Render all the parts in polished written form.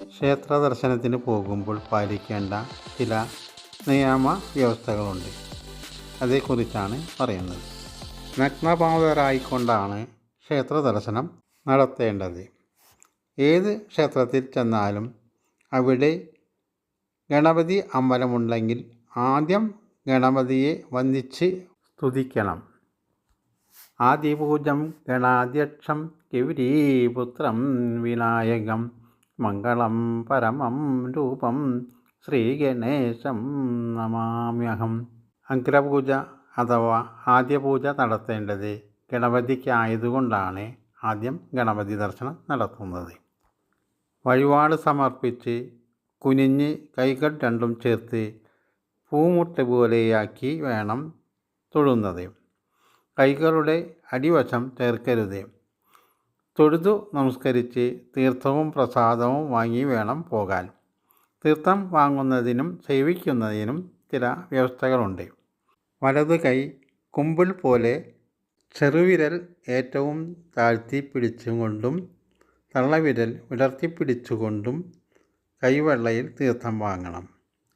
ക്ഷേത്ര ദർശനത്തിന് പോകുമ്പോൾ പാലിക്കേണ്ട ചില നിയമ വ്യവസ്ഥകളുണ്ട്. അതേക്കുറിച്ചാണ് പറയുന്നത്. നഗ്നപാതരായിക്കൊണ്ടാണ് ക്ഷേത്ര ദർശനം നടത്തേണ്ടത്. ഏത് ക്ഷേത്രത്തിൽ ചെന്നാലും അവിടെ ഗണപതി അമ്പലമുണ്ടെങ്കിൽ ആദ്യം ഗണപതിയെ വന്ദിച്ച് സ്തുതിക്കണം. ആദിപൂജം ഗണാധ്യക്ഷം ഗൗരീപുത്രം വിനായകം മംഗളം പരമം രൂപം ശ്രീഗണേശം നമാമ്യഹം. അഗ്രപൂജ അഥവാ ആദ്യപൂജ നടത്തേണ്ടത് ഗണപതിക്കായതുകൊണ്ടാണ് ആദ്യം ഗണപതി ദർശനം നടത്തുന്നത്. വഴിപാട് സമർപ്പിച്ച് കുനിഞ്ഞ് കൈകൾ രണ്ടും ചേർത്ത് പൂമുട്ട് പോലെയാക്കി വേണം തൊഴുന്നത്. കൈകളുടെ അടിവശം ചേർക്കരുത്. തൊഴുതു നമസ്കരിച്ച് തീർത്ഥവും പ്രസാദവും വാങ്ങി വേണം പോകാൻ. തീർത്ഥം വാങ്ങുന്നതിനും സേവിക്കുന്നതിനും ചില വ്യവസ്ഥകളുണ്ട്. വലതു കൈ കുമ്പിൾ പോലെ ചെറുവിരൽ ഏറ്റവും താഴ്ത്തി പിടിച്ചുകൊണ്ടും തള്ളവിരൽ വിടർത്തിപ്പിടിച്ചുകൊണ്ടും കൈവെള്ളയിൽ തീർത്ഥം വാങ്ങണം.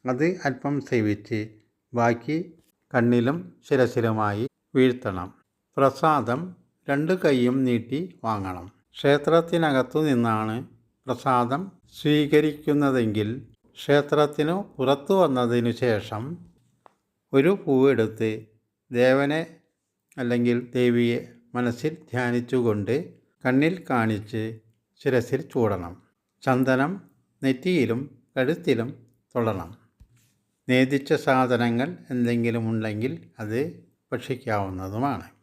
അത് അല്പം സേവിച്ച് ബാക്കി കണ്ണിലും ശിരസിലുമായി വീഴ്ത്തണം. പ്രസാദം രണ്ടു കൈയും നീട്ടി വാങ്ങണം. ക്ഷേത്രത്തിനകത്തു നിന്നാണ് പ്രസാദം സ്വീകരിക്കുന്നതെങ്കിൽ ക്ഷേത്രത്തിനു പുറത്തു വന്നതിനു ശേഷം ഒരു പൂവെടുത്ത് ദേവനെ അല്ലെങ്കിൽ ദേവിയെ മനസ്സിൽ ധ്യാനിച്ചുകൊണ്ട് കണ്ണിൽ കാണിച്ച് ശിരസിൽ ചൂടണം. ചന്ദനം നെറ്റിയിലും കഴുത്തിലും തൊടണം. നേദിച്ച സാധനങ്ങൾ എന്തെങ്കിലും ഉണ്ടെങ്കിൽ അത് ഭക്ഷിക്കാവുന്നതുമാണ്.